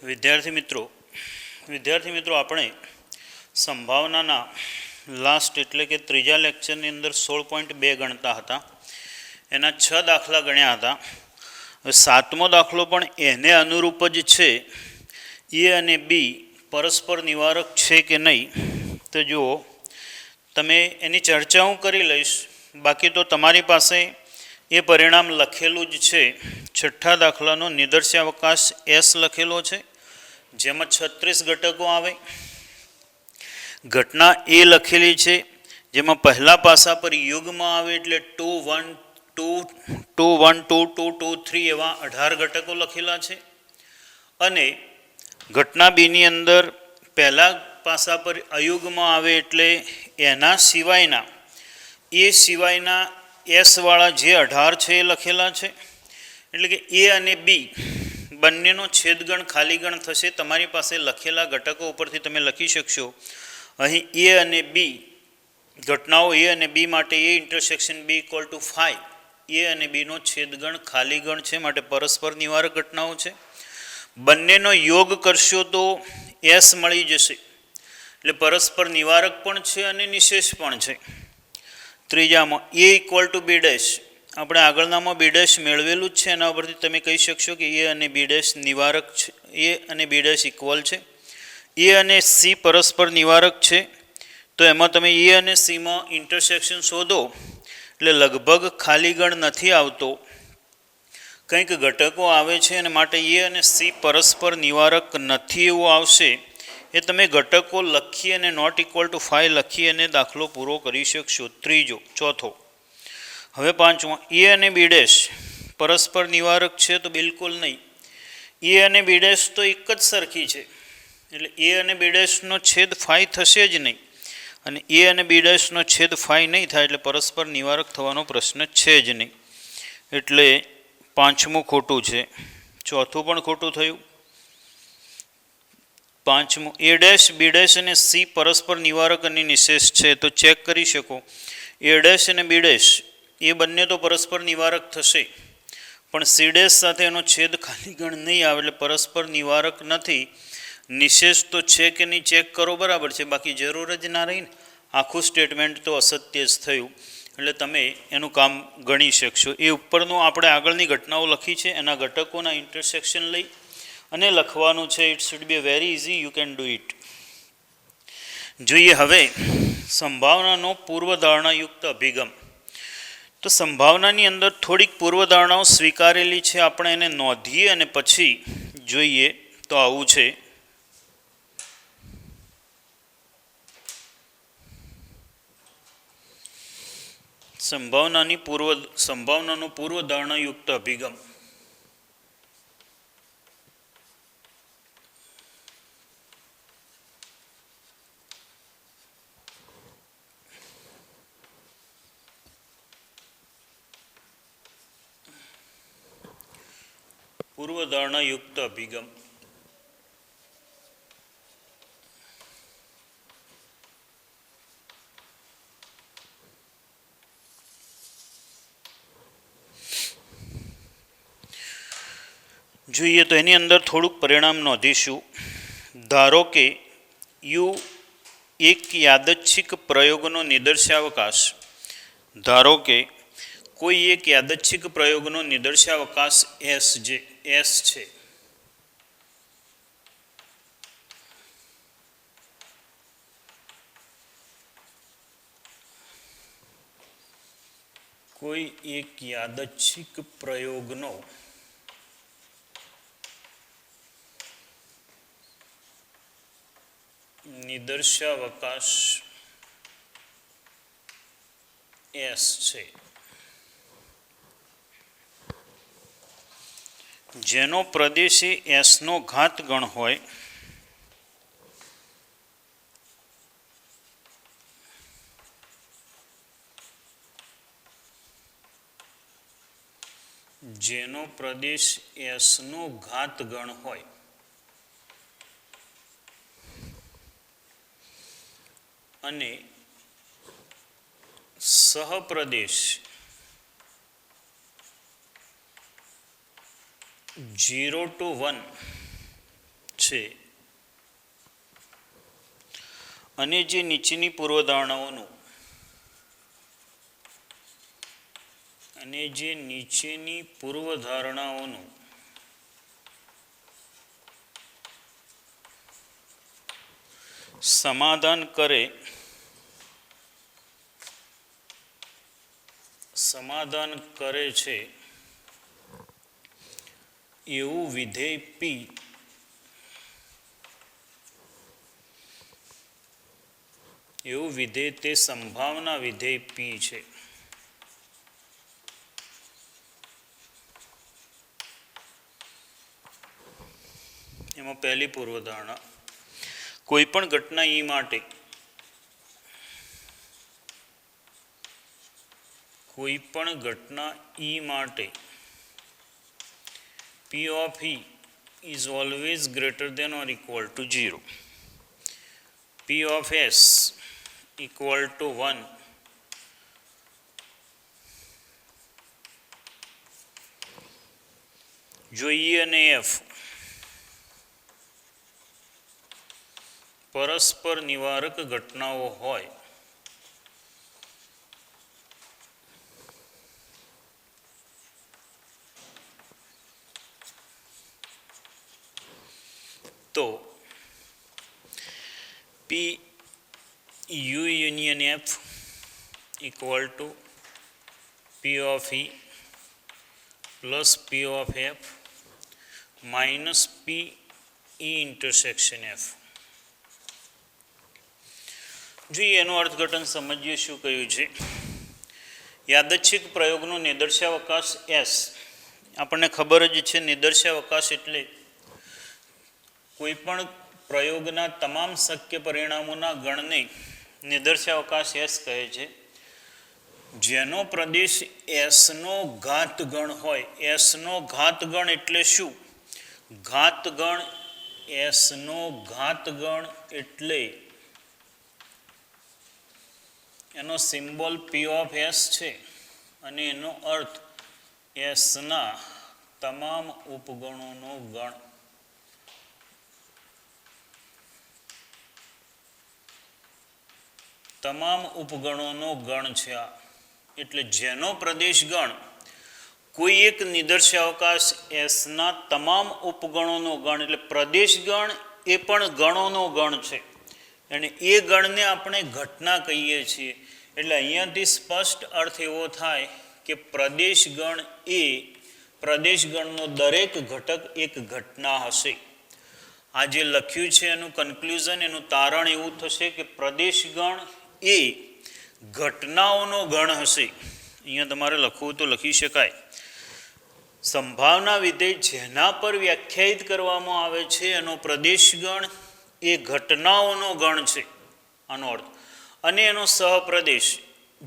વિદ્યાર્થી મિત્રો આપણે સંભાવનાના લાસ્ટ એટલે કે ત્રીજા લેક્ચરની અંદર 16.2 ગણતા હતા. એના 6 દાખલા ગણ્યા હતા. સાતમો દાખલો પણ એને અનુરૂપ જ છે. એ અને બી પરસ્પર નિવારક છે કે નહીં તો જુઓ, તમે એની ચર્ચા હું કરી લઈશ. બાકી તો તમારી પાસે એ પરિણામ લખેલું જ છે. છઠ્ઠા દાખલાનો નિદર્શાવકાશ એસ લખેલો છે, જેમાં 36 ઘટકો આવે. ઘટના એ લખેલી છે, જેમાં પહેલા પાસા પર યુગ્મ આવે એટલે 2 1 2 2 1 2 2 2 3 એવા 18 ઘટકો લખેલા છે. અને ઘટના બીની અંદર પહેલા પાસા પર અયુગ્મ આવે એટલે એના સિવાયના એસવાળા જે 18 છે એ લખેલા છે. એટલે કે એ અને બી બંનેનો છેદગણ ખાલીગણ થશે. તમારી પાસે લખેલા ઘટકો ઉપરથી તમે લખી શકશો. અહીં એ અને બી ઘટનાઓ એ અને બી માટે એ ઇન્ટરસેક્શન બી ઇક્વલ ટુ 5. એ અને બીનો છેદગણ ખાલીગણ છે, માટે પરસ્પર નિવારક ઘટનાઓ છે. બંનેનો યોગ કરશો તો એસ મળી જશે, એટલે પરસ્પર નિવારક પણ છે અને નિશેષ પણ છે. ત્રીજામાં એ ઇક્વલ ટુ બી ડેશ, આપણે આગળનામાં બી ડેશ મેળવેલું જ છે. એના પરથી તમે કહી શકશો કે એ અને બી ડેશ નિવારક છે, એ અને બી ડેશ ઇક્વલ છે. એ અને સી પરસ્પર નિવારક છે, તો એમાં તમે એ અને સીમાં ઇન્ટરસેક્શન શોધો એટલે લગભગ ખાલીગણ નથી આવતો, કંઈક ઘટકો આવે છે, અને માટે એ અને સી પરસ્પર નિવારક નથી એવું આવશે. એ તમે ઘટકો લખી અને નોટ ઇક્વલ ટુ 5 લખી અને દાખલો પૂરો કરી શકશો. ચોથો. હવે પાંચમો, એ અને બી ડેશ પરસ્પર નિવારક છે તો બિલકુલ નહીં. એ અને બી ડેશ તો એક જ સરખી છે, એટલે એ અને બી ડેશનો છેદ 5 થશે જ નહીં, અને એ અને બી ડેશનો છેદ 5 નહીં થાય એટલે પરસ્પર નિવારક થવાનો પ્રશ્ન છે જ નહીં. એટલે પાંચમું ખોટું છે. ચોથું પણ ખોટું થયું. પાંચમું, એ ડેશ બી ડેશ અને સી પરસ્પર નિવારક અને નિશેષ છે, તો ચેક કરી શકો. એ ડેશ અને બી ડેશ એ બંને તો પરસ્પર નિવારક થશે, પણ સી ડેશ સાથે એનો છેદ ખાલીગણ નહીં આવે, એટલે પરસ્પર નિવારક નથી. નિશેષ તો છે કે નહીં ચેક કરો, બરાબર છે, બાકી જરૂર જ ના રહી ને. આખું સ્ટેટમેન્ટ તો અસત્ય જ થયું, એટલે તમે એનું કામ ગણી શકશો. એ ઉપરનું આપણે આગળની ઘટનાઓ લખી છે, એના ઘટકોના ઇન્ટરસેક્શન લઈ અને લખવાનું છે. It should be very easy, you can do it. જોઈએ હવે સંભાવનાનો પૂર્વધારણાયુક્ત અભિગમ. તો સંભાવનાની અંદર થોડીક પૂર્વધારણાઓ સ્વીકારેલી છે, આપણે એને નોંધીએ અને પછી જોઈએ. તો આવું છે. સંભાવનાનો પૂર્વધારણાયુક્ત અભિગમ. પૂર્વધારણાયુક્ત અભિગમ. જોઈએ તો એની અંદર થોડુંક પરિણામ નોંધીશું. ધારો કે યુ એક યાદચ્છિક પ્રયોગનો નિદર્શાવકાશ. ધારો કે કોઈ એક યાદચ્છિક પ્રયોગનો નિદર્શાવકાશ એસ છે. કોઈ એક યાદચ્છિક પ્રયોગનો નિદર્શાવકાશ એસ છે, જેનો પ્રદેશ એ એસનો ઘાત ગણ હોય. જેનો પ્રદેશ એસનો ઘાત ગણ હોય અને સહપ્રદેશ 0 to 1 છે અને જે નીચેની પૂર્વધારણાઓનું સમાધાન કરે છે એવું વિધેય P તે સંભાવના વિધેય P છે. એમાં પહેલી પૂર્વધારણા, કોઈ પણ ઘટના E માટે P of E is always greater than or equal to 0. P of S equal to 1. જો E અને F પરસ્પર નિવારક ઘટનાઓ હોય તો P U union F equal to P of E plus P of F minus P E intersection F. જોઈએ એનું અર્થઘટન સમજીએ શું કહ્યું છે. યાદચ્છિક પ્રયોગનો નિદર્શાવકાશ S આપણને ખબર જ છે. નિદર્શાવકાશ એટલે કોઈ પણ પ્રયોગના તમામ શક્ય પરિણામોના ગણને નિદર્શાવકાશ S કહે છે. જેનો પ્રદેશ Sનો ઘાત ગણ હોય. Sનો ઘાત ગણ એટલે શું? ઘાત ગણ Sનો ઘાત ગણ એટલે એનો સિમ્બોલ P of S છે અને એનો અર્થ Sના તમામ ઉપગણોનો ગણ. તમામ ઉપગણોનો ગણ છે આ. એટલે જેનો પ્રદેશ ગણ કોઈ એક નિદર્શાવકાશ Sના તમામ ઉપગણોનો ગણ, એટલે પ્રદેશ ગણ એ પણ ગણોનો ગણ છે અને એ ગણને આપણે ઘટના કહીએ છીએ. એટલે અહીંયાથી સ્પષ્ટ અર્થ એવો થાય કે પ્રદેશ ગણ એ પ્રદેશ ગણનો દરેક ઘટક એક ઘટના હશે. આ જે લખ્યું છે એનું કન્ક્લુઝન, એનું તારણ એવું થશે કે પ્રદેશ ગણ એ ઘટનાઓનો ગણ હશે. અહીંયા તમારે લખવું તો લખી શકાય. સંભાવના વિધેય જેના પર વ્યાખ્યાયિત કરવામાં આવે છે એનો પ્રદેશ ગણ એ ઘટનાઓનો ગણ છે, આનો અર્થ. અને એનો સહપ્રદેશ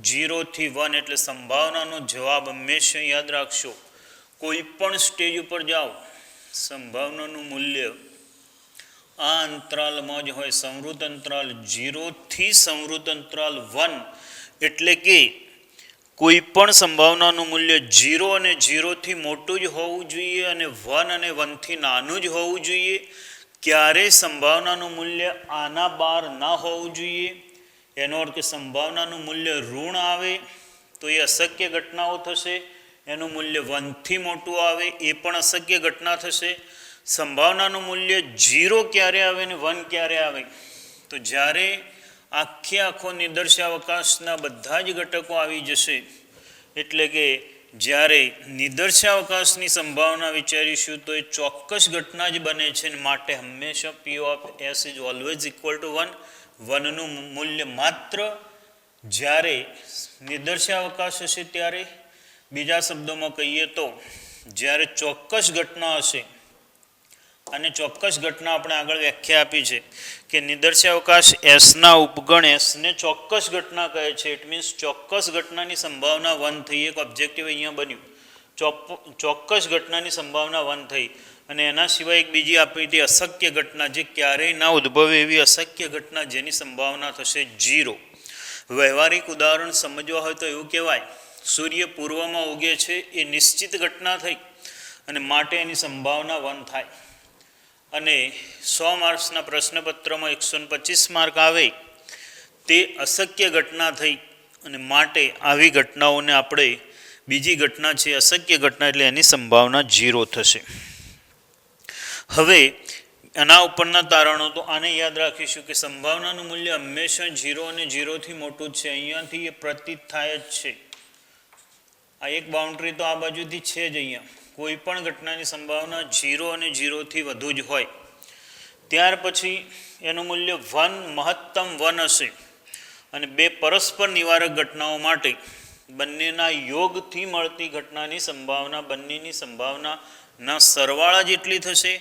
0 થી 1, એટલે સંભાવનાનો જવાબ હંમેશા યાદ રાખશો. કોઈ પણ સ્ટેજ ઉપર જાઓ, સંભાવનાનું મૂલ્ય આ અંતરાલમાં જ હોય. સંવૃત અંતરાલ 0 થી સંવૃત અંતરાલ 1, એટલે કે કોઈ પણ સંભાવનાનું મૂલ્ય 0 અને 0 થી મોટું જ હોવું જોઈએ અને 1 અને 1 થી નાનું જ હોવું જોઈએ. ક્યારેય સંભાવનાનું મૂલ્ય આના બહાર ના હોવું જોઈએ. એનો અર્થ કે સંભાવનાનું મૂલ્ય ઋણ આવે તો એ અશક્ય ઘટનાઓ થશે. એનું મૂલ્ય 1 થી મોટું આવે એ પણ અશક્ય ઘટના થશે. સંભાવનાનું મૂલ્ય 0 ક્યારે આવે ને 1 ક્યારે આવે? તો જ્યારે આખો નિદર્શાવકાશના બધા જ ઘટકો આવી જશે. એટલે કે જ્યારે નિદર્શાવકાશની સંભાવના વિચારીશું તો એ ચોક્કસ ઘટના જ બને છે. માટે હંમેશા P of S is always equal to 1. 1નું મૂલ્ય માત્ર જ્યારે નિદર્શાવકાશ હશે ત્યારે. બીજા શબ્દોમાં કહીએ તો જ્યારે ચોક્કસ ઘટના હશે, અને ચોક્કસ ઘટના આપણે આગળ વ્યાખ્યા આપી છે કે નિદર્શાવકાશ Sના ઉપગણ Sને ચોક્કસ ઘટના કહે છે. ઇટ મીન્સ ચોક્કસ ઘટનાની સંભાવના 1 થઈ. એક ઓબ્જેક્ટિવ અહીંયા બન્યું, ચોક્કસ ઘટનાની સંભાવના 1 થઈ. અને એના સિવાય એક બીજી આપી હતી અશક્ય ઘટના, જે ક્યારેય ના ઉદ્ભવે એવી અશક્ય ઘટના જેની સંભાવના થશે 0. વ્યવહારિક ઉદાહરણ સમજવા હોય તો એવું કહેવાય, સૂર્ય પૂર્વમાં ઉગે છે એ નિશ્ચિત ઘટના થઈ અને માટે એની સંભાવના 1 થાય. અને 100 માર્ક્સના પ્રશ્નપત્રમાં 125 માર્ક આવે તે અશક્ય ઘટના થઈ અને માટે આવી ઘટનાઓને આપણે બીજી ઘટના છે અશક્ય ઘટના એટલે એની સંભાવના 0 થશે. હવે એના ઉપરના તારણો તો આને યાદ રાખીશું કે સંભાવનાનું મૂલ્ય હંમેશા 0 અને 0થી મોટું જ છે. અહીંયાથી એ પ્રતીત થાય જ છે. આ એક બાઉન્ડ્રી તો આ બાજુથી છે જ. અહીંયા કોઈ પણ ઘટનાની સંભાવના 0 અને 0થી વધુ જ હોય. ત્યાર પછી એનું મૂલ્ય 1 મહત્તમ 1 હશે અને બે પરસ્પર નિવારક ઘટનાઓ માટે બંનેના યોગથી મળતી ઘટનાની સંભાવના બંનેની સંભાવનાના સરવાળા જેટલી થશે.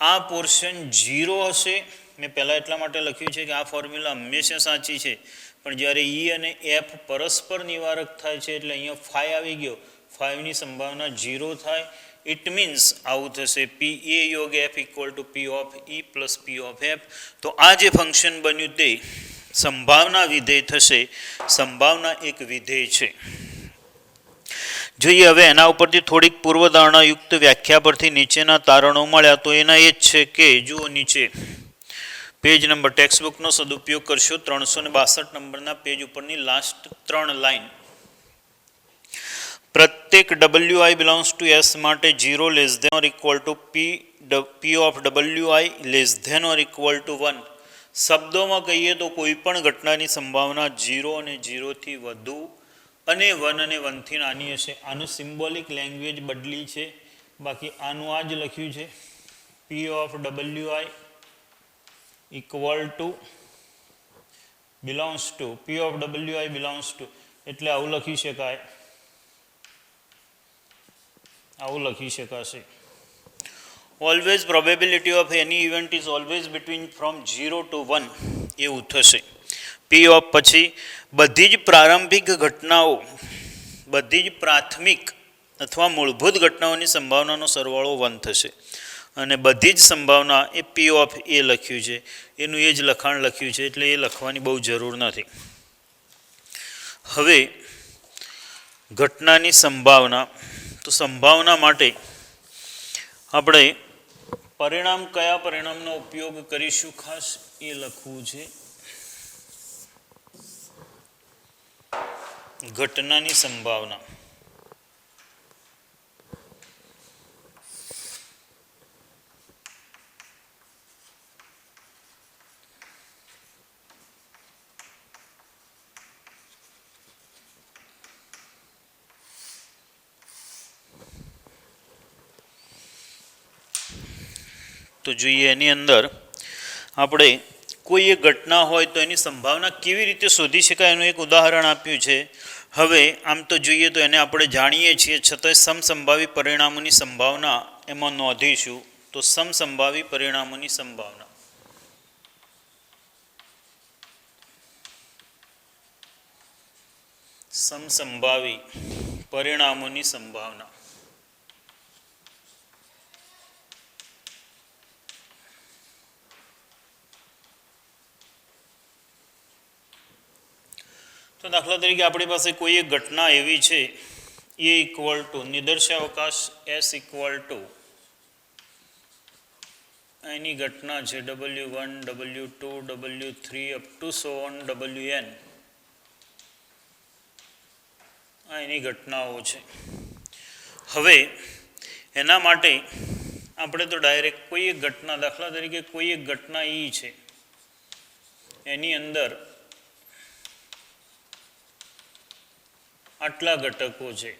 આ પોર્શન 0 હશે. મેં પહેલાં એટલા માટે લખ્યું છે કે આ ફોર્મ્યુલા હંમેશા સાચી છે, પણ જ્યારે ઈ અને એફ પરસ્પર નિવારક થાય છે એટલે અહીંયા 5 આવી ગયો. 5ની સંભાવના 0 થાય. ઇટ મીન્સ આવું થશે પી એ યોગ F equal to P of E plus P of F. તો આ જે ફંક્શન બન્યું તે સંભાવના વિધેય થશે. સંભાવના એક વિધેય છે. જોઈએ હવે એના ઉપરથી થોડીક પૂર્વધારણાયુક્ત વ્યાખ્યા પરથી નીચેના તારણો મળ્યા. તો એના એ જ છે કે જુઓ નીચે પેજ નંબર ટેક્સ્ટબુકનો સદુપયોગ કરશો. 362 નંબરના પેજ ઉપરની લાસ્ટ 3 લાઈન. પ્રત્યેક WI બિલોંગ્સ ટુ S માટે 0 less than or equal to P of WI less than or equal to 1. શબ્દોમાં કહીએ તો કોઈ પણ ઘટનાની સંભાવના 0 અને 0થી વધુ અને 1 અને 1થી નાની હશે. આનું સિમ્બોલિક લેંગ્વેજ બદલી છે, બાકી આનું આ જ લખ્યું છે P of WI equal to belongs to P of WI belongs two, એટલે આવું લખી શકાય, આવું લખી શકાશે. Always probability of any event is always between from 0 to 1 એવું થશે. પી ઓફ પછી બધી જ પ્રારંભિક ઘટનાઓ, બધી જ પ્રાથમિક અથવા મૂળભૂત ઘટનાઓની સંભાવનાનો સરવાળો 1 થશે અને બધી જ સંભાવના એ પી ઓફ એ લખ્યું છે એનું એ જ લખાણ લખ્યું છે, એટલે એ લખવાની બહુ જરૂર નથી. હવે ઘટનાની સંભાવના, તો સંભાવના માટે આપણે પરિણામ કયા પરિણામનો ઉપયોગ કરીશું ખાસ એ લખવું છે. ઘટનાની સંભાવના તો જોઈએ એની અંદર આપણે કોઈ એક ઘટના હોય તો એની સંભાવના કેવી રીતે શોધી શકાય એનું એક ઉદાહરણ આપ્યું છે. હવે આમ તો જોઈએ તો એને આપણે જાણીએ છીએ, છતાંય સમસંભાવી પરિણામોની સંભાવના એમાં નોંધીશું. તો સમસંભાવી પરિણામોની સંભાવના, સમસંભાવી પરિણામોની સંભાવના તો દાખલા તરીકે આપણી પાસે કોઈ એક ઘટના એવી છે એ ઇક્વલ ટુ નિદર્શાવકાશ એસ ઇક્વલ ટુ એની ઘટના છે W1 W2 W3 up to so on WN. આ એની ઘટનાઓ છે. હવે એના માટે આપણે તો ડાયરેક્ટ કોઈ એક ઘટના, દાખલા તરીકે કોઈ એક ઘટના ઈ છે, એની અંદર આટલા ઘટકો છે,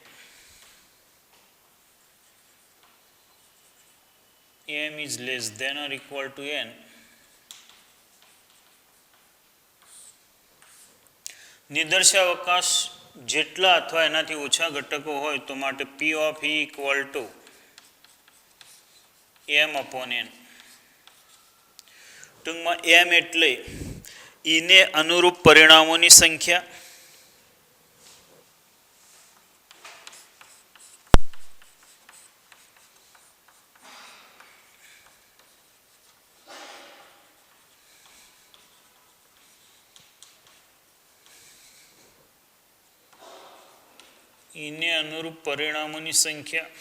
m is less than or equal to n. નિદર્શાવકાશ જેટલા અથવા એનાથી ઓછા ઘટકો હોય તો માટે p of e equal to m upon n. ટૂંકમાં m એટલે e ને અનુરૂપ પરિણામોની સંખ્યા, એને અનુરૂપ પરિણામોની સંખ્યા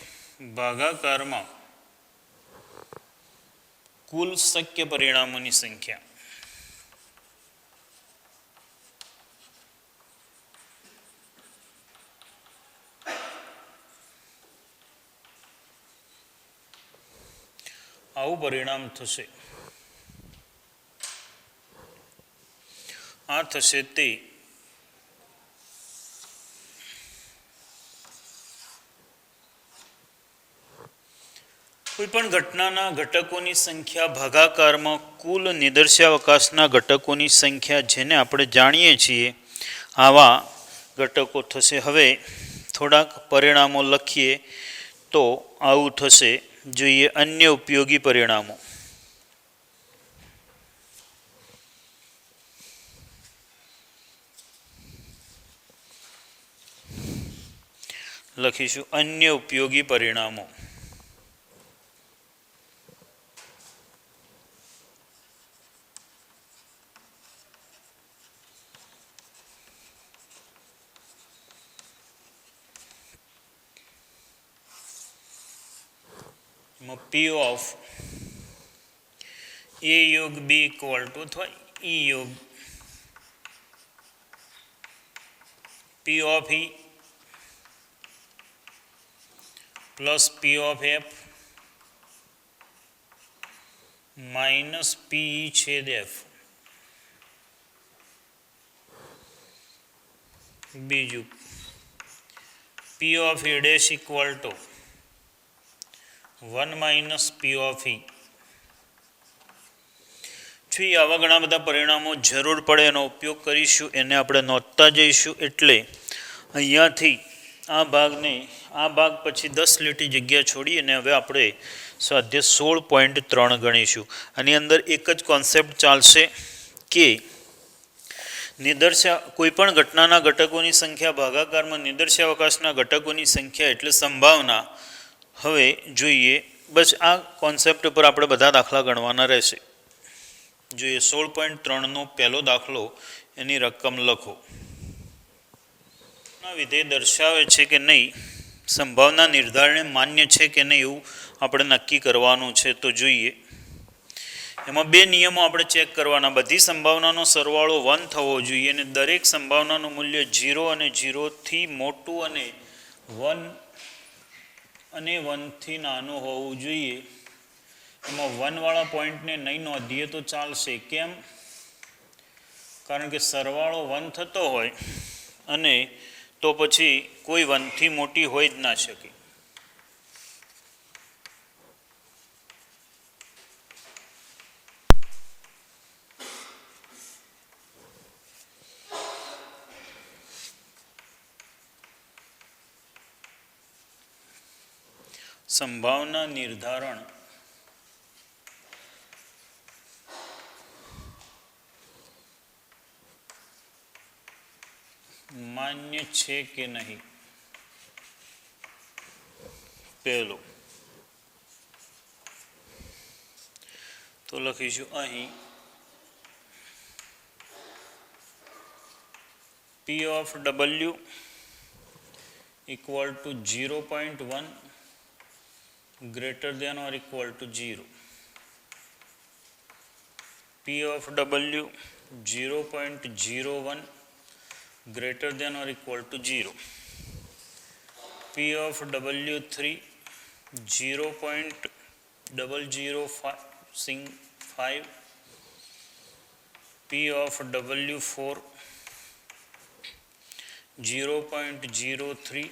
ભાગાકારમાં કુલ શક્ય પરિણામોની સંખ્યા. આવું પરિણામ થશે. આ થશે તે કોઈપણ ઘટનાના ઘટકોની સંખ્યા ભાગાકારમાં કુલ નિદર્શાવકાશના ઘટકોની સંખ્યા, જેને આપણે જાણીએ છીએ આવા ઘટકો થશે. હવે થોડાક પરિણામો લખીએ તો આવું થશે. જોઈએ અન્ય ઉપયોગી પરિણામો. લખીશું અન્ય ઉપયોગી પરિણામો. P of A યોગ B ઇક્વલ ટુ અથવા E યોગ P of E plus P of F minus PE છેદ F. બીજું P of A dash equal to 1 minus P of E. જો આવા ઘણા બધા પરિણામો જરૂર પડે એનો ઉપયોગ કરીશું, એને આપણે નોંધતા જઈશું. એટલે અહીંયાથી આ ભાગ પછી 10 લીટી જગ્યા છોડી અને હવે આપણે સ્વાધ્યાય 16.3 ગણીશું. આની અંદર એક જ કોન્સેપ્ટ ચાલશે કે કોઈપણ ઘટનાના ઘટકોની સંખ્યા ભાગાકારમાં નિદર્શાવકાશના ઘટકોની સંખ્યા એટલે સંભાવના. હવે જોઈએ, બસ આ કોન્સેપ્ટ ઉપર આપણે બધા દાખલા ગણવાના રહેશે. જોઈએ 16.3નો પહેલો દાખલો, એની રકમ લખો. વિધેય દર્શાવે છે કે નહીં, સંભાવના નિર્ધારણે માન્ય છે કે નહીં એવું આપણે નક્કી કરવાનું છે. તો જોઈએ એમાં બે નિયમો આપણે ચેક કરવાના. બધી સંભાવનાનો સરવાળો 1 થવો જોઈએ અને દરેક સંભાવનાનું મૂલ્ય 0 અને 0થી મોટું અને 1થી નાનું હોવું જોઈએ. એમાં 1 વાળા પોઈન્ટને નહીં નોંધીએ તો ચાલશે. કેમ? કારણ કે સરવાળો 1 થતો હોય અને તો પછી કોઈ 1થી મોટી હોઈ જ ના શકે. સંભાવના નિર્ધારણ માન્ય છે કે નહીં. પહેલો તો લખીશું અહીં P of W equal to 0.1 greater than or equal to 0. P of W 0.01 greater than or equal to 0. P of W3 0.005. P of W4 0.03.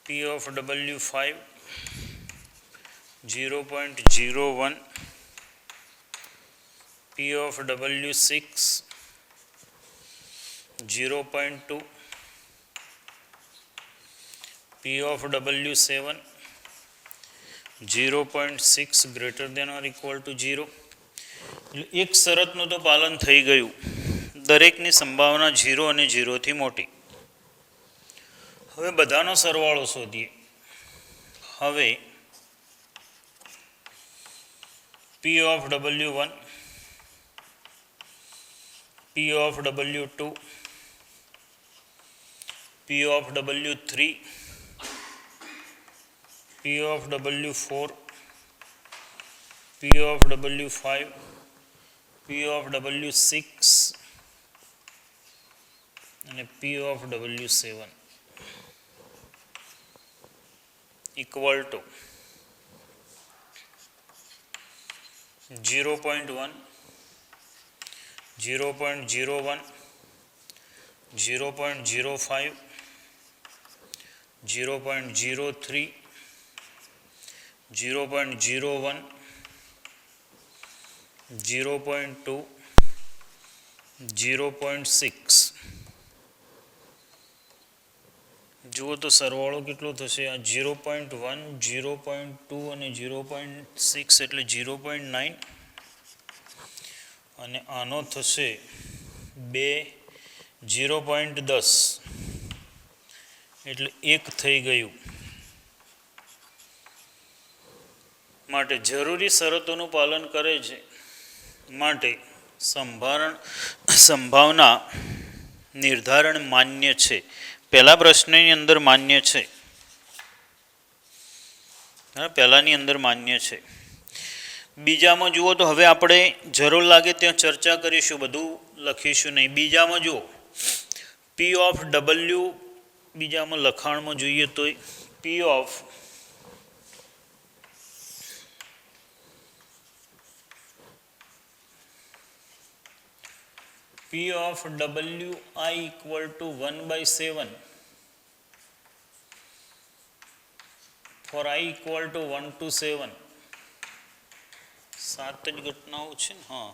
P of W5 0.01. P of W6 0.2. P of W7 0.6 greater than or equal to 0. એક શરતનું તો પાલન થઈ ગયું. દરેકની સંભાવના 0 અને 0થી મોટી. હવે બધાનો સરવાળો શોધીએ. હવે P of W1, P of W2, P of W3, P of W4, P of W5, P of W6 અને P of W7 equal to 0.1, 0.01, 0.05, 0.03, 0.01, 0.2, 0.6. જુઓ તો સરવાળો કેટલો થશે? આ 0.1, 0.2 અને 0.6 એટલે 0.9 અને આનો થશે 2, 0.10 એટલે 1 થઈ ગયું. માટે જરૂરી શરતોનું પાલન કરે છે માટે સંભાવના નિર્ધારણ માન્ય છે. પહેલા પ્રશ્નની અંદર માન્ય છે, પહેલાની અંદર માન્ય છે. બીજામાં જુઓ તો હવે આપણે જરૂર લાગે ત્યાં ચર્ચા કરીશું, બધું લખીશું નહીં. બીજામાં જુઓ P of W, બીજામાં લખાણમાં જોઈએ તો P of WI equal to 1/7 for I equal to 1 to 7. 7 જ ઘટનાઓ છે ને? હા.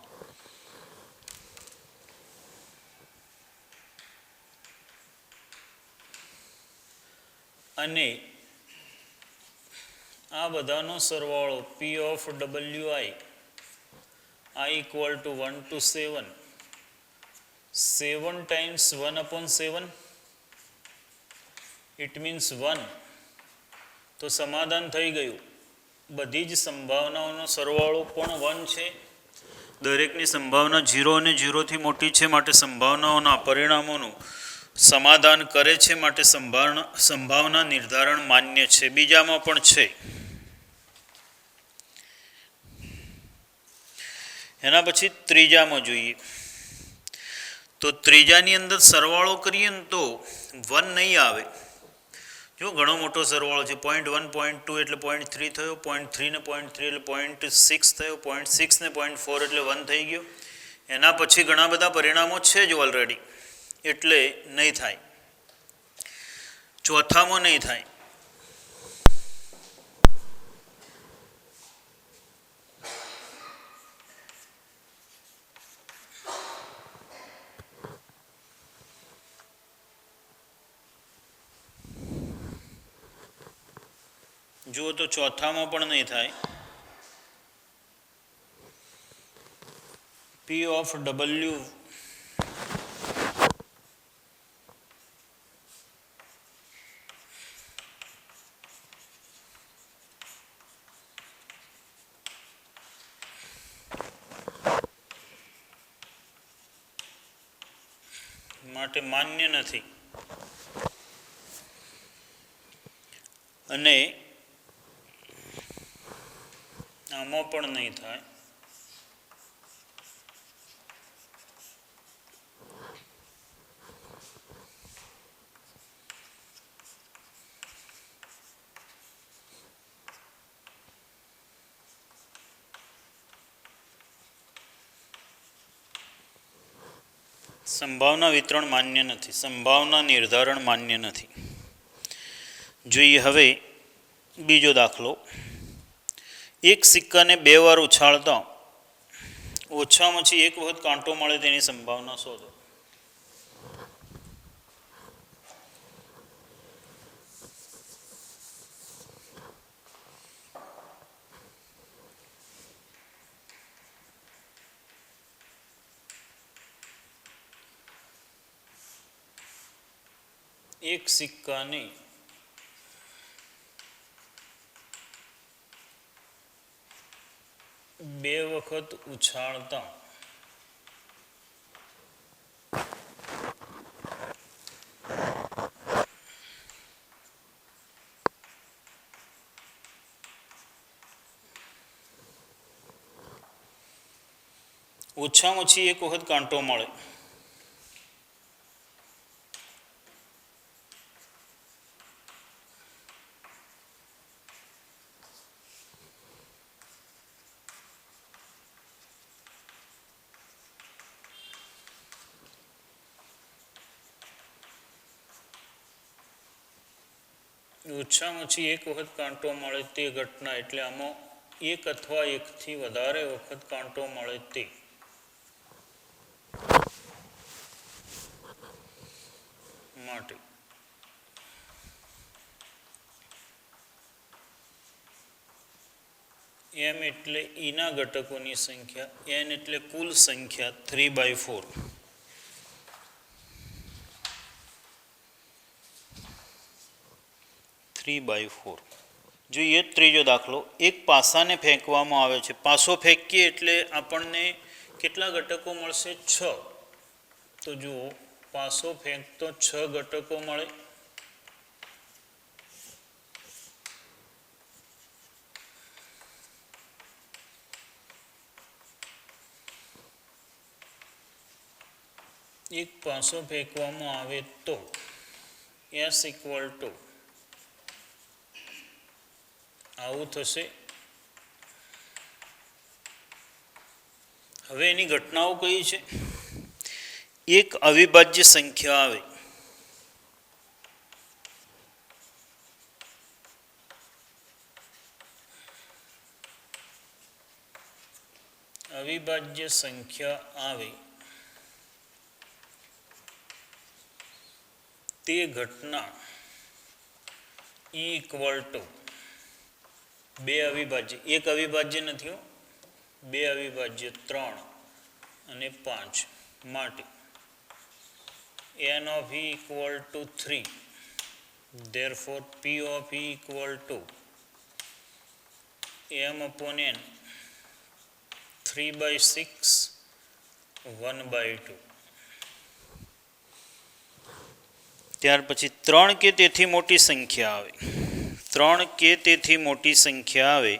અને આ બધાનો સરવાળો P of WI I equal to 1 to 7, 7 times 1/7, it means 1. તો સમાધાન થઈ ગયું. બધી જ સંભાવનાઓનો સરવાળો પણ 1 છે. દરેકની સંભાવના 0 અને 0થી મોટી છે માટે સંભાવનાઓના પરિણામોનું સમાધાન કરે છે માટે સંભાવના નિર્ધારણ માન્ય છે. બીજામાં પણ છે. એના પછી ત્રીજામાં જોઈએ તો ત્રીજાની અંદર સરવાળો કરીએ ને તો 1 નહીં આવે. જો ઘણો મોટો સરવાળો છે. 0.1, 0.2 એટલે 0.3 થયો, 0.3 ને 0.3 એટલે 0.6 થયો, 0.6 ને 0.4 એટલે 1 થઈ ગયો. એના પછી ઘણા બધા પરિણામો છે જ ઓલરેડી, એટલે નહીં થાય. ચોથામાં નહીં થાય. જુઓ તો ચોથામાં પણ નહીં થાય. P of W માટે માન્ય નથી. અને આમાં પણ નહીં થાય. સંભાવના વિતરણ માન્ય નથી, સંભાવના નિર્ધારણ માન્ય નથી. જોઈએ હવે બીજો દાખલો. એક સિક્કાને 2 વાર ઉછાળતા ઓછામાં ઓછી 1 વખત કાંટો મળે તેની સંભાવના શોધો. એક સિક્કાને 2 વખત ઉછાળતા ઓછામાં ઓછી એક વખત કાંટો મળે. ઓછામાં ઓછી એક વખત કાંટો મળે તે ઘટના, એટલે આમાં એક અથવા એકથી વધારે વખત કાંટો મળે તે. માટે એમ એટલે ઈના ઘટકોની સંખ્યા, એન એટલે કુલ સંખ્યા 3/4. જોઈએ ત્રીજો દાખલો. એક પાસાને ફેંકવામાં આવે છે. પાસો ફેંકીએ એટલે આપણને કેટલા ઘટકો મળશે? 6. તો જુઓ, પાસો ફેંકતો 6 ઘટકો મળે. એક પાસો ફેંકવામાં આવે તો S = આવું થશે. હવે એની ઘટનાઓ કઈ છે? એક અવિભાજ્ય સંખ્યા આવે. અવિભાજ્ય સંખ્યા આવે તે ઘટના E = 2 અવિભાજ્ય, એક અવિભાજ્ય નથી, 2 અવિભાજ્ય 3 અને 5 માટે n of E = 3. therefore P of E = m/n 3/6 1/2. ત્યાર પછી 3 કે તેથી મોટી સંખ્યા આવે. 3 કે તેથી મોટી સંખ્યા આવે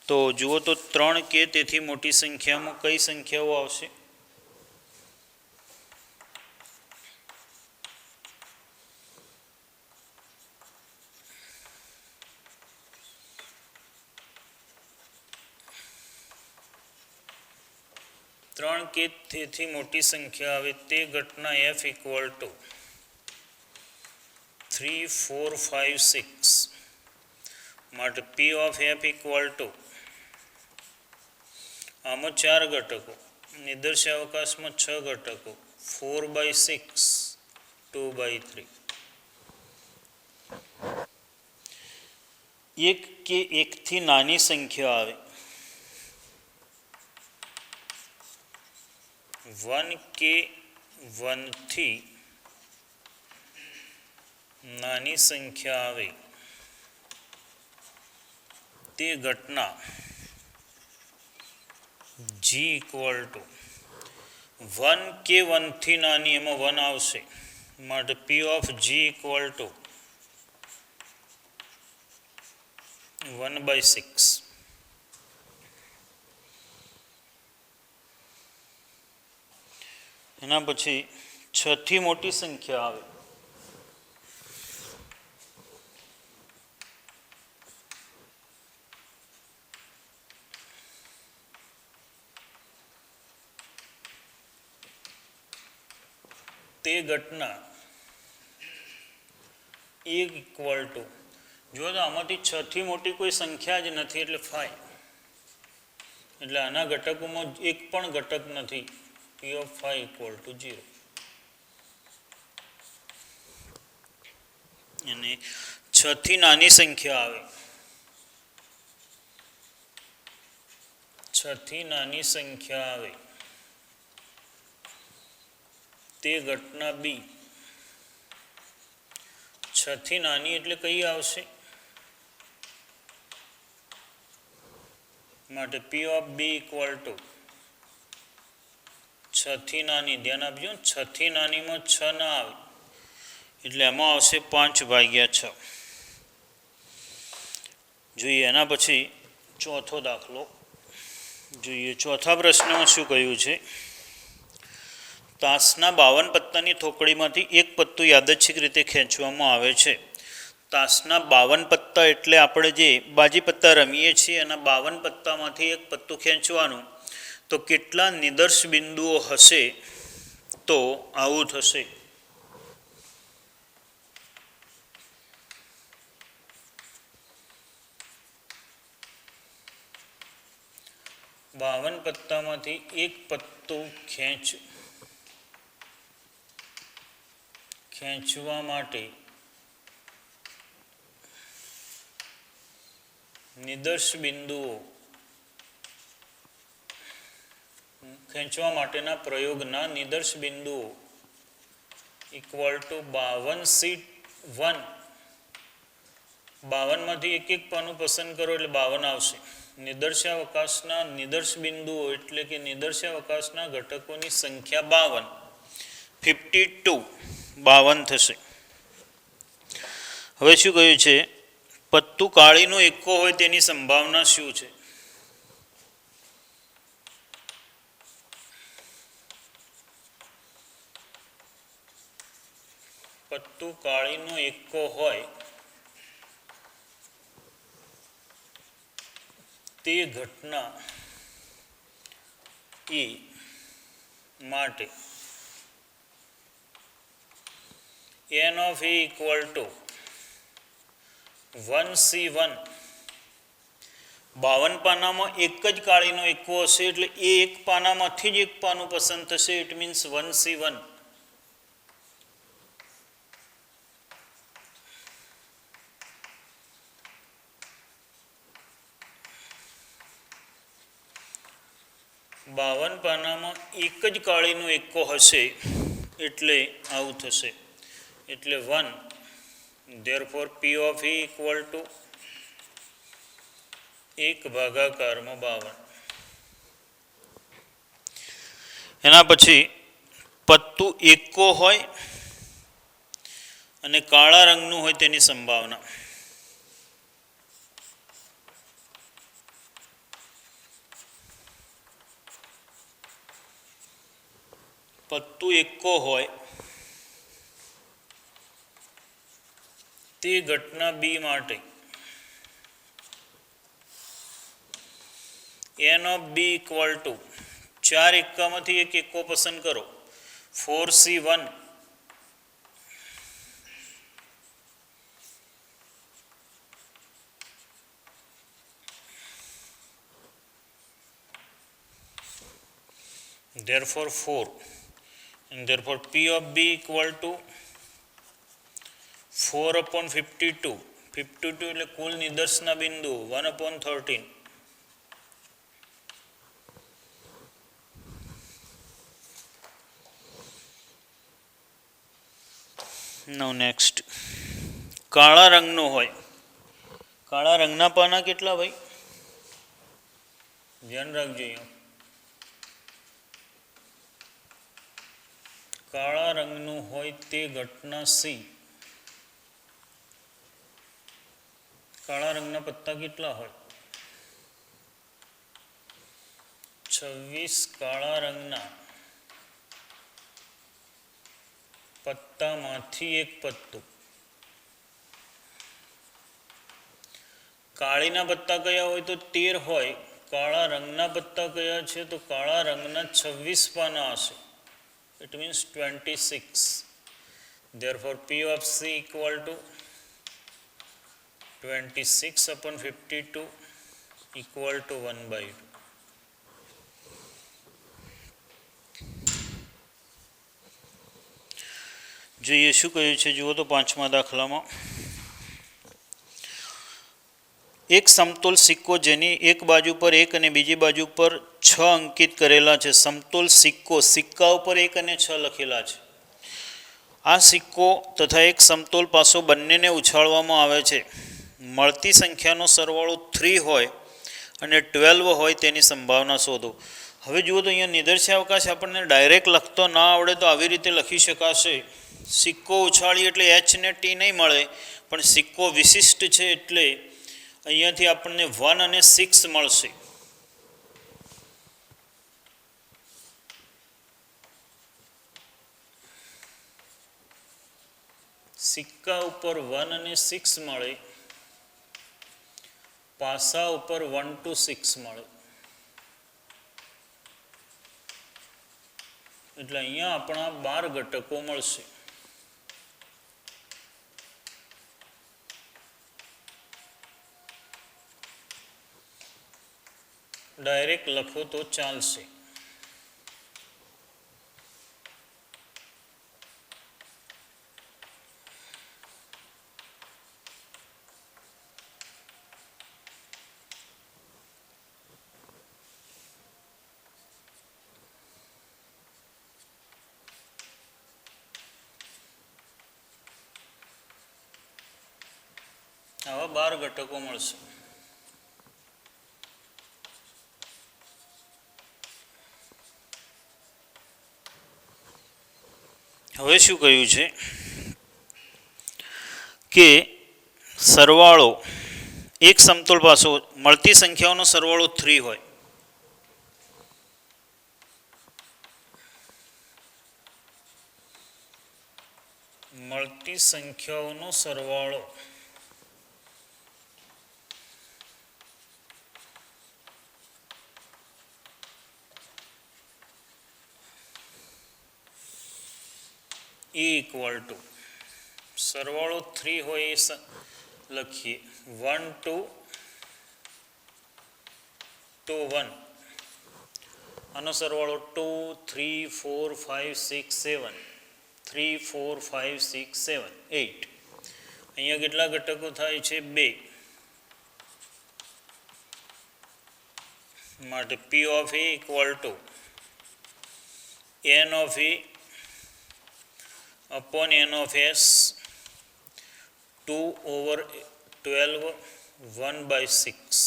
તો જુઓ તો 3 કે તેથી મોટી સંખ્યામાં કઈ સંખ્યાઓ આવશે? ત્રણ કે તેથી મોટી સંખ્યા આવે તે ઘટના F = 3, 4, 5, 6 માટે P of F = આમાં 4 ઘટકો, નિદર્શાવકાશમાં 6 ઘટકો, 4/6 2/3. એક કે એકથી નાની સંખ્યા આવે. 1 કે 1થી નાની સંખ્યા આવે તે ઘટના G = 1 કે 1થી નાની, એમાં 1 આવશે માટે P of G = 1/6. એના પછી 6 થી મોટી સંખ્યા આવે. તે ઘટના E = જો આમાંથી 6 થી મોટી કોઈ સંખ્યા જ નથી એટલે 5, એટલે આના ઘટકોમાં એક પણ ઘટક નથી. P of 5 = 0. અને 6 થી નાની સંખ્યા આવે. 6 થી નાની સંખ્યા આવે તે ઘટના B. 6 થી નાની એટલે કઈ આવશે? માટે P of B = 6 થી નાની. ધ્યાન આપજો, 6 થી નાનીમાં 6 ના આવે એટલે એમાં આવશે 5/6. જોઈએ એના પછી ચોથો દાખલો. જોઈએ ચોથા પ્રશ્નમાં શું કહ્યું છે? તાશના 52 પત્તાની થોકડીમાંથી એક પત્તું યાદચ્છિક રીતે ખેંચવામાં આવે છે. તાશના 52 પત્તા એટલે આપણે જે બાજી પત્તા રમીએ છીએ એના 52 પત્તામાંથી એક પત્તું ખેંચવાનું. તો કેટલા નિદર્શ બિંદુઓ હશે? તો આવું થશે. બાવન પત્તામાંથી એક પત્તું ખેંચવા માટે નિદર્શ બિંદુઓ ખેંચવા માટેના પ્રયોગના નિદર્શ બિંદુઓ ઇક્વલ ટુ 52C1. 52માંથી એક એક પાનું પસંદ કરો એટલે 52 આવશે. નિદર્શાવકાશના નિદર્શ બિંદુઓ એટલે કે નિદર્શાવકાશના ઘટકોની સંખ્યા 52 થશે. હવે શું કહ્યું છે? પત્તું કાળીનો એકો હોય તેની સંભાવના શું છે? પત્તું કાળીનો એકો હોય તે ઘટના એ માટે n of a equal to 1C1. 52 પાનામાં એક જ કાળીનો એકો હશે એટલે એ એક પાનામાંથી જ એક પાનું પસંદ થશે. It means 1C1. બાવન પાનામાં એક જ કાળીનો એકો હશે એટલે આવું થશે. એટલે 1. therefore P of E equal to 1/52. એના પછી પત્તું એકો હોય અને કાળા રંગનું હોય તેની સંભાવના. પત્તું એકો હોય તે ઘટના બી માટે n of b equal to 4 એકામાંથી એક એકો પસંદ કરો. 4C1. therefore 4. and therefore P of B equal to 4/52. 52 એટલે કુલ નિદર્શના બિંદુ 1/13. now next કાળા રંગનો હોય. કાળા રંગના પાના કેટલા ભાઈ? ધ્યાન રાખજો. કાળા રંગનું હોય તે ઘટના સી. કાળા રંગના પત્તા કેટલા હોય? 26 કાળા રંગના પત્તામાંથી એક પત્તું. કાળીના પત્તા કયા હોય? તો 13 હોય. કાળા રંગના પત્તા કયા છે? તો કાળા રંગના 26 પાના હશે. It means 26. therefore P of C equal to 26/52 equal to 1/2. જોઈએ શું કહ્યું છે જુઓ તો પાંચમા દાખલામાં એક સમતોલ સિક્કો જેની એક બાજુ પર 1 અને બીજી બાજુ પર 6 અંકિત કરેલા છે. સમતોલ સિક્કો સિક્કા ઉપર 1 અને 6 લખેલા છે. આ સિક્કો તથા એક સમતોલ પાસો બંનેને ઉછાળવામાં આવે છે. મળતી સંખ્યાનો સરવાળો 3 હોય અને 12 હોય તેની સંભાવના શોધો. હવે જુઓ તો અહીંયા નિદર્શાવકાશ આપણને ડાયરેક્ટ લખતો ના આવડે તો આવી રીતે લખી શકાશે. સિક્કો ઉછાળી એટલે H ને T નહીં મળે, પણ સિક્કો વિશિષ્ટ છે એટલે અહીંયાથી આપણને 1 અને 6 મળશે. સિક્કા ઉપર 1 અને 6 મળે, પાસા ઉપર 1 to 6 મળે. એટલે અહીંયા આપણા 12 ઘટકો મળશે. ડાયરેક્ટ લખો તો ચાલશે. આવા 12 ઘટકો મળશે. હવે શું કહ્યું છે કે સરવાળો એક સમતોલ પાસો મળતી સંખ્યાઓનો સરવાળો 3 હોય, મળતી સંખ્યાઓનો સરવાળો ઇક્વલ ટુ સરવાળો 3 હોય એ લખીએ 1 to 1. આનો સરવાળો 2 3 4 5 6 7 3 4 5 6 7 8. અહીંયા કેટલા ઘટકો થાય છે? 2. માટે P of A equal to N of A upon N of S 2 over 12 1/6.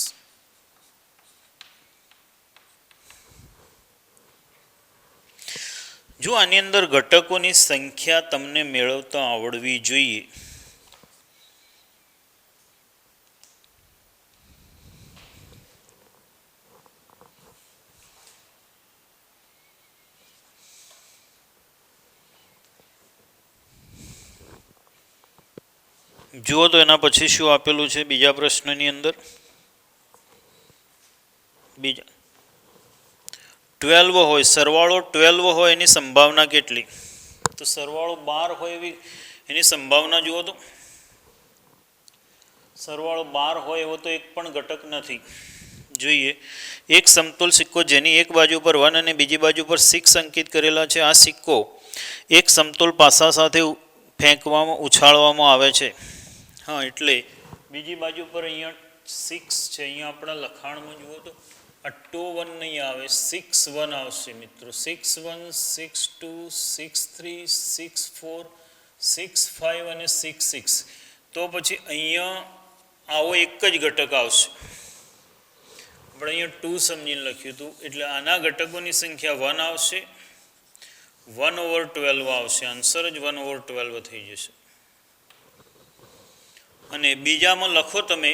જો આની અંદર ઘટકોની સંખ્યા તમને મેળવતા આવડવી જોઈએ. જુઓ તો એના પછી શું આપેલું છે બીજા પ્રશ્નની અંદર? બીજા 12 હોય, સરવાળો 12 હોય એની સંભાવના કેટલી? તો સરવાળો 12 હોય એવી એની સંભાવના જુઓ તો સરવાળો 12 હોય એવો તો એક પણ ઘટક નથી. જોઈએ, એક સમતોલ સિક્કો જેની એક બાજુ પર 1 અને બીજી બાજુ પર 6 અંકિત કરેલા છે. આ સિક્કો એક સમતોલ પાસા સાથે ફેંકવામાં ઉછાળવામાં આવે છે. હા, એટલે બીજી બાજુ પર અહીંયા 6 છે. અહીંયા આપણા લખાણમાં જુઓ તો આ 2 1 નહીં આવે, 6 1 આવશે મિત્રો. 6 1 6 2 6 3 6 4 6 5 અને 6 6. તો પછી અહીંયા આવો એક જ ઘટક આવશે. આપણે અહીંયા 2 સમજીને લખ્યું હતું, એટલે આના ઘટકોની સંખ્યા 1 આવશે. 1/12 આવશે. આન્સર જ 1/12 થઈ જશે. અને બીજામાં લખો તમે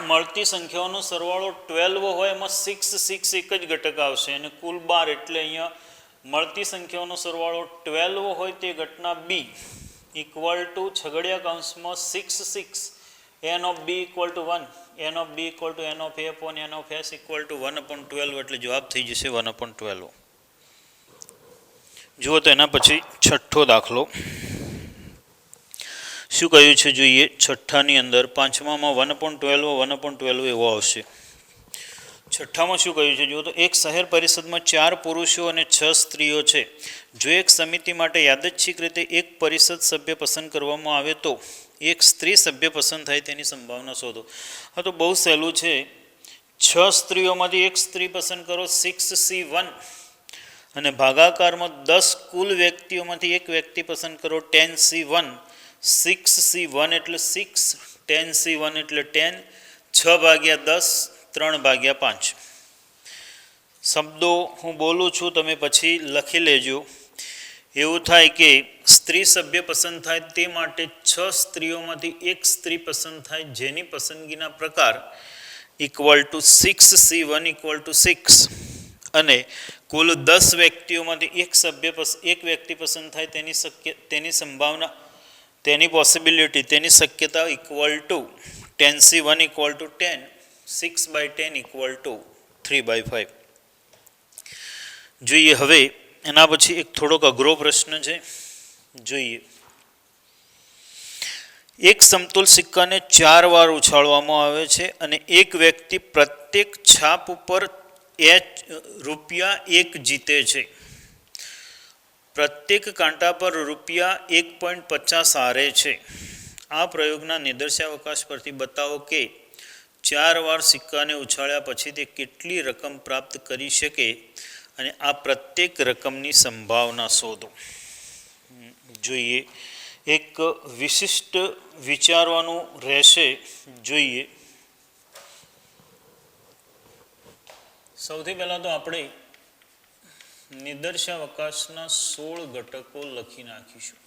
મળતી સંખ્યાઓનો સરવાળો 12 હોય એમાં 6 6 એક જ ઘટક આવશે અને કુલ 12. એટલે અહીંયા મળતી સંખ્યાઓનો સરવાળો 12 હોય તે ઘટના B ઇક્વલ ટુ છગડિયા કૌંસમાં 6 6 n of B equal to 1, n of B equal to n of A upon n of S equal to 1/12. એટલે જવાબ થઈ જશે 1/12. જુઓ તો એના પછી છઠ્ઠો દાખલો શું કહ્યું છે જોઈએ. છઠ્ઠાની અંદર પાંચમામાં 1/12 1/12 એવો આવશે. છઠ્ઠામાં શું કહ્યું છે જુઓ તો એક શહેર પરિષદમાં 4 પુરુષો અને 6 સ્ત્રીઓ છે. જો એક સમિતિ માટે યાદચ્છિક રીતે એક પરિષદ સભ્ય પસંદ કરવામાં આવે તો એક સ્ત્રી સભ્ય પસંદ થાય તેની સંભાવના શોધો. હા, તો બહુ સહેલું છે. 6 સ્ત્રીઓમાંથી એક સ્ત્રી પસંદ કરો 6C1 અને ભાગાકારમાં 10 કુલ વ્યક્તિઓમાંથી એક વ્યક્તિ પસંદ કરો 10C1. 6C1 એટલે 6, 10C1 એટલે 10, 6/10 3/5. શબ્દો હું બોલું છું, તમે પછી લખી લેજો. એવું થાય કે સ્ત્રી સભ્ય પસંદ થાય તે માટે 6 સ્ત્રીઓમાંથી એક સ્ત્રી પસંદ થાય જેની પસંદગીના પ્રકાર equal to 6C1 equal to 6 અને કુલ 10 વ્યક્તિઓમાંથી એક વ્યક્તિ પસંદ થાય તેની સંભાવના, તેની પોસિબિલિટી, તેની શક્યતા equal to 10C1 equal to 10, 6/10 equal to 3/5. જોઈએ હવે એના પછી એક થોડોક અઘરો પ્રશ્ન છે. જોઈએ, એક સમતોલ સિક્કાને 4 વાર ઉછાળવામાં આવે છે અને એક વ્યક્તિ પ્રત્યેક છાપ ઉપર ₹1 જીતે છે. પ્રત્યેક કાંટા પર ₹1.50 હારે છે. આ પ્રયોગના નિદર્શાવકાશ પરથી બતાવો કે 4 વાર સિક્કાને ઉછાળ્યા પછી તે કેટલી રકમ પ્રાપ્ત કરી શકે અને આ પ્રત્યેક રકમની સંભાવના શોધો. જોઈએ, એક વિશિષ્ટ વિચારવાનું રહેશે. જોઈએ, સૌથી પહેલાં તો આપણે નિદર્શાવકાશના 16 ઘટકો લખી નાખીશું.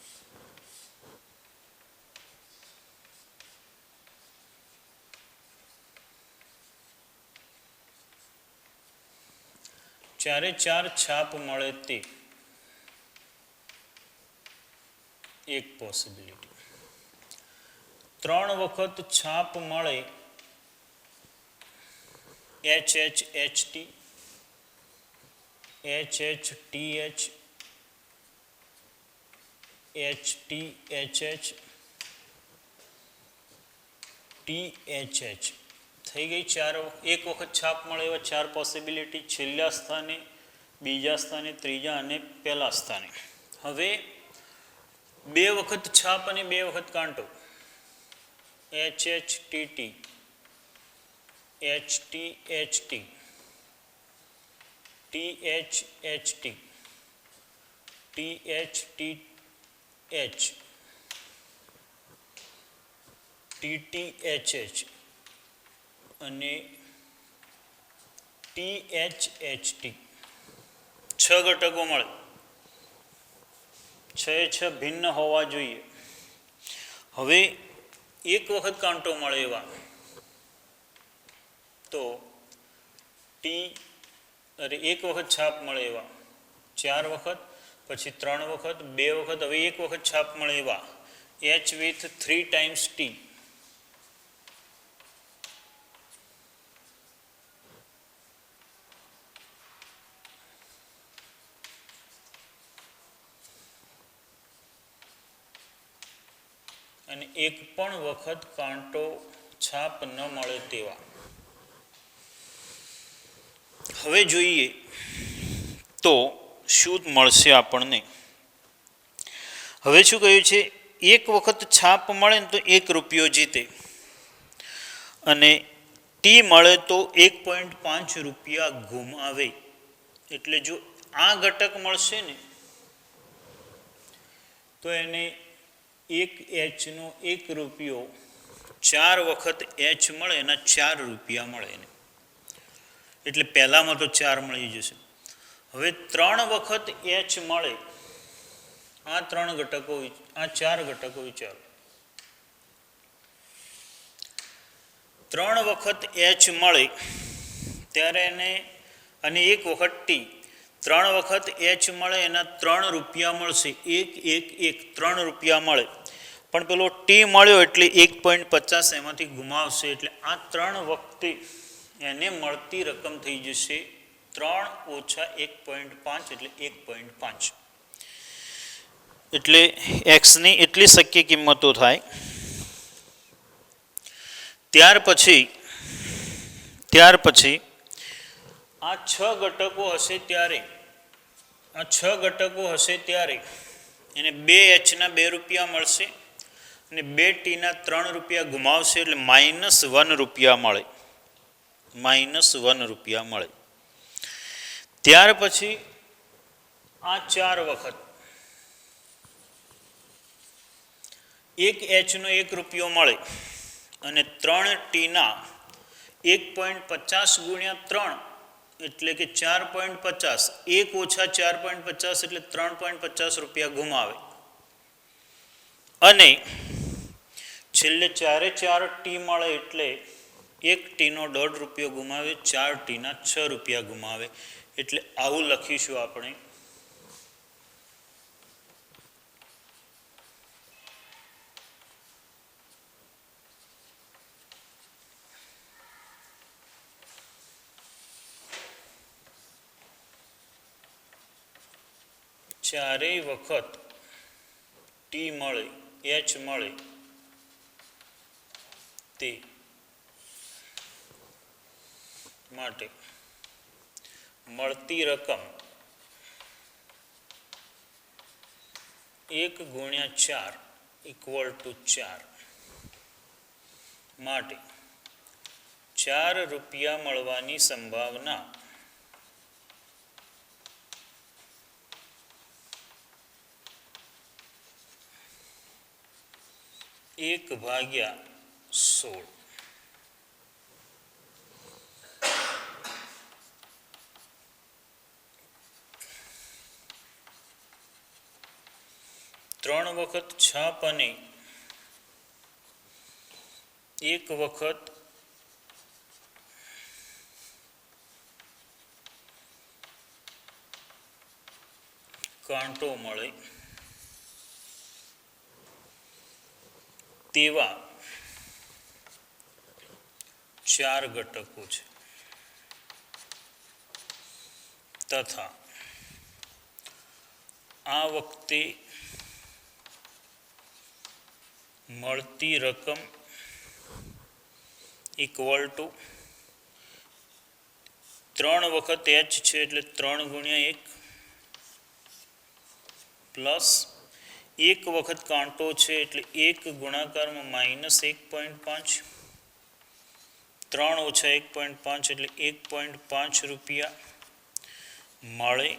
ચારે 4 છાપ મળે તે એક પોસિબિલિટી. 3 વખત છાપ મળે HHHT, HHTH, HTHH, THH થઈ ગઈ. 4 એક વખત છાપ મળે એવા 4 પોસિબિલિટી, છેલ્લા સ્થાને, બીજા સ્થાને, ત્રીજા અને પહેલા સ્થાને. હવે 2 વખત છાપ અને 2 વખત કાંટો, HHTT, HTHT, THHT, THTH, TTHH અને THHT. 6 ઘટકો મળે. 6 ભિન્ન હોવા જોઈએ. હવે એક વખત કાંટો મળે એવા તો એક વખત છાપ મળે એવા 4 વખત, પછી 3 વખત, 2 વખત, હવે એક વખત છાપ મળે એવા H with 3 times T. અને એક પણ વખત કાંટો છાપ ન મળે તેવા. હવે જોઈએ તો શું મળશે આપણને. હવે શું કહ્યું છે, એક વખત છાપ મળે ને તો ₹1 જીતે અને ટી મળે તો ₹1.5 ગુમાવે. એટલે જો આ ઘટક મળશે ને તો એને એક Hનો ₹1, 4 વખત H મળે એના ₹4 મળે એને. એટલે પહેલામાં તો 4 મળી જશે. હવે 3 વખત H મળે, આ 4 ઘટકો વિચારો. 3 વખત H મળે ત્યારે એને, અને 1 વખત T, 3 વખત H મળે એના ₹3 મળશે. 3 મળે, પણ પેલો ટી મળ્યો એટલે 1.50 એમાંથી ગુમાવશે. એટલે આ 3 વખતે એને મળતી રકમ થઈ જશે 3 - 1.5 એટલે 1.5. એટલે એક્સની એટલી શક્ય કિંમતો થાય. ત્યાર પછી આ 6 ઘટકો હશે ત્યારે એને 2 Hના ₹2 મળશે અને 2 Tના ₹3 ગુમાવશે. એટલે -1 મળે. -1 મળે. ત્યાર પછી આ 4 વખત એક Hનો ₹1 મળે અને 3 Tના 1.50 × 3 એટલે કે 4.50, 1 - 4.50 એટલે ₹3.50 ગુમાવે. અને છેલ્લે 4 ટી મળે એટલે 1 Tનો ₹1.5 ગુમાવે, 4 Tના ₹6 ગુમાવે. એટલે આવું લખીશું આપણે. ચારેય વખત ટી મળે, એચ મળે તે માટે મળતી રકમ 1 × 4 = 4 માટે 4 રૂપિયા મળવાની સંભાવના 1/16. ત્રણ વખત છાપ અને એક વખત કાંટો મળે તેવા 4 ઘટકો છે તથા આ વખતે મળતી રકમ ઇક્વલ ટુ 3 વખત એચ છે એટલે 3 × 1 પ્લસ 1 વખત કાંટો છે એટલે 1 ગુણાકારમાં -1.5, 3 - 1.5 એટલે 1.5 રૂપિયા મળે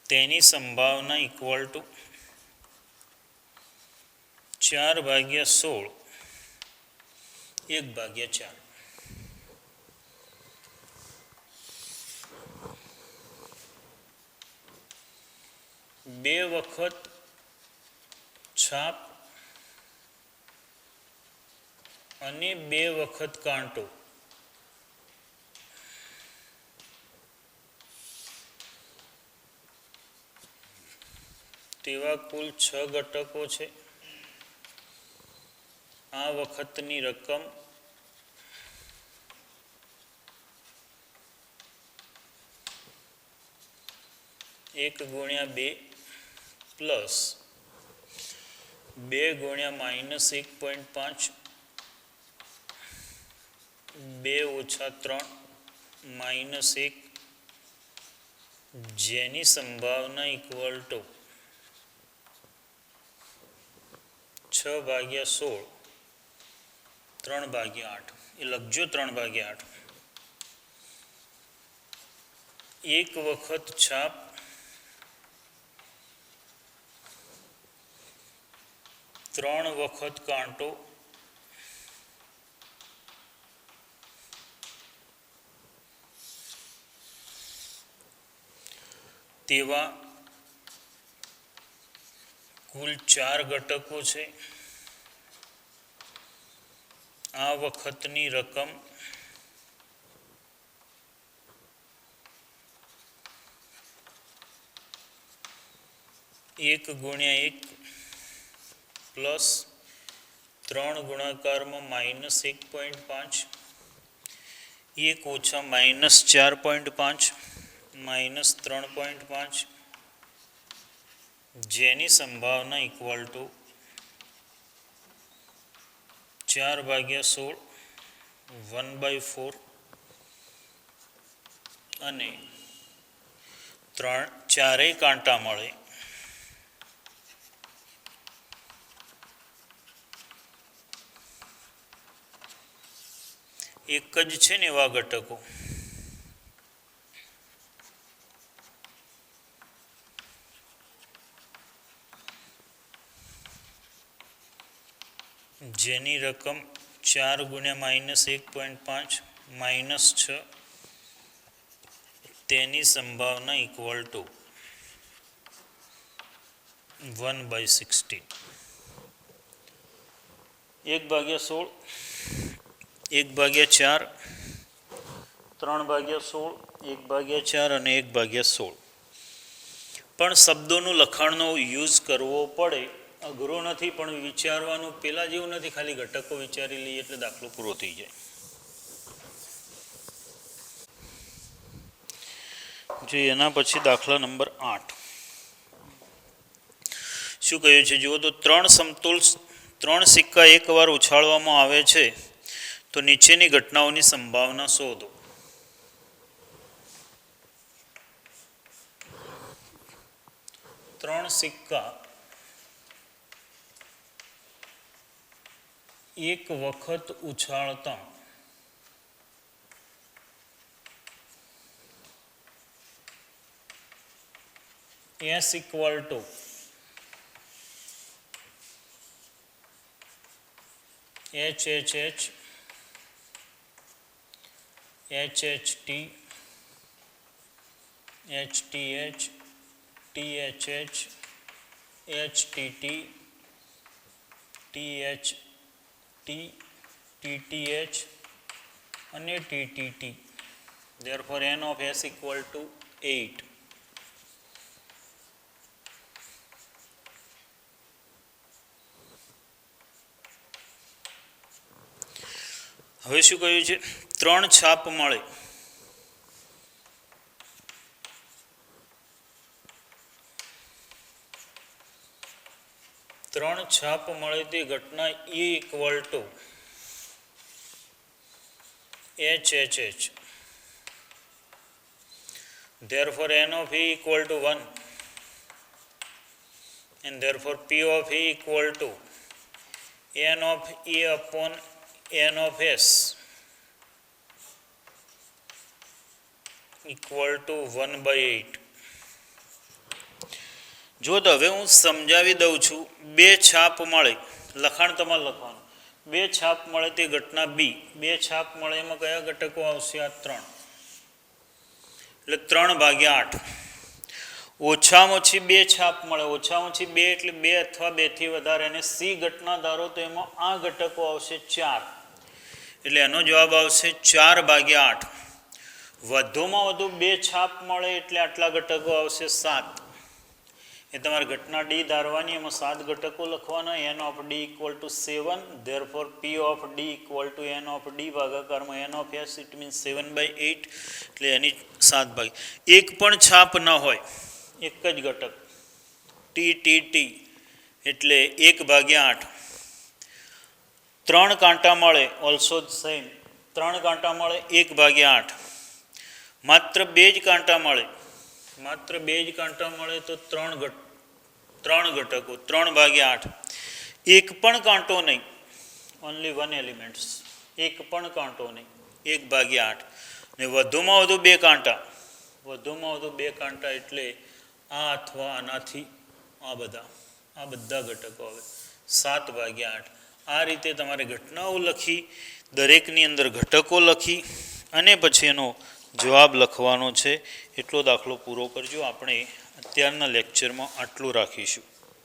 તેની સંભાવના ઇક્વલ ટુ 4/16 1/4. બે વખત છાપ અને 2 વખત કાંટો તેવા કુલ 6 ઘટકો છે. આ વખતની રકમ 1 × 2 પ્લસ 2 × -1.5, 2 - 3 -1 જેની સંભાવના ઇક્વલ ટુ 6/16 3/8 એ લખજો 3/8. એક વખત છાપ ત્રણ વખત કાંટો તેવા કુલ 4 ઘટકો છે. આ વખતની રકમ 1 × 1 પ્લસ 3 ગુણાકારમાં -1.5, 1 - -4.5 -3.5 જેની સંભાવના ઇક્વલ ટુ 4/16 1/4 અને ચારેય કાંટા મળે એક જ છે ને એવા ઘટકો. જેની રકમ 4 × -1.5 -6 તેની સંભાવના ઇક્વલ ટુ 1/16. 1/16 1/4 3/16, 1/4 અને 1/16. પણ શબ્દોનું લખાણનો યુઝ કરવો પડે, અઘરો નથી પણ વિચારવાનું પહેલાં જેવું નથી, ખાલી ઘટકો વિચારી લઈએ એટલે દાખલો પૂરો થઈ જાય. જે એના પછી દાખલા નંબર 8 શું કહ્યું છે જુઓ તો 3 સિક્કા એકવાર ઉછાળવામાં આવે છે તો નીચેની ઘટનાઓની સંભાવના શોધો. ત્રણ સિક્કા એક વખત ઉછાળતા S equal to HHH, HHT, HTH, THH, HTT, THT, TTH અને TTT. Therefore n of S equal to 8. હવે શું કહ્યું છે? 3 છાપ મળે. 3 છાપ મળે તે ઘટના E equal to HHH. Therefore n of E equal to 1 and therefore P of E equal to n of E upon n of S equal to 1/8. જો તો હવે હું સમજાવી દઉં છું. 2 છાપ મળે, લખાણ તમારે લખવાનું. 2 છાપ મળે તે ઘટના બી. 2 છાપ મળે એમાં કયા ઘટકો આવશે? આ 3. એટલે 3/8. ઓછામાં ઓછી 2 છાપ મળે. ઓછામાં ઓછી 2 એટલે 2 અથવા 2થી વધારે. અને સી ઘટના ધારો તો એમાં આ ઘટકો આવશે 4. એટલે એનો જવાબ આવશે 4/8. વધુમાં વધુ 2 છાપ મળે એટલે આટલા ઘટકો આવશે 7. એ તમારે ઘટના ડી ધારવાની, એમાં 7 ઘટકો લખવાના. n of d equal to 7. therefore P of d equal to n of d ભાગાકારમાં n of s, it means 7/8. એટલે એની 7 એક પણ છાપ ન હોય, એક જ ઘટક TTT એટલે 1/8. 3 કાંટા મળે, ઓલ્સો સેમ. 3 કાંટા મળે 1/8. માત્ર 2 જ કાંટા મળે, માત્ર 2 જ કાંટા મળે તો 3 ઘટકો 3/8. એક પણ કાંટો નહીં, ઓનલી 1 એલિમેન્ટ્સ. એક પણ કાંટો નહીં, 1/8. ને વધુમાં વધુ 2 કાંટા, વધુમાં વધુ 2 કાંટા એટલે આ અથવા આનાથી આ બધા ઘટકો આવે 7/8. આ રીતે તમારે ઘટનાઓ લખી, દરેકની અંદર ઘટકો લખી અને પછી એનો જવાબ લખવાનો છે. એટલો દાખલો પૂરો કરજો. આપણે અત્યારના લેક્ચરમાં આટલું રાખીશું.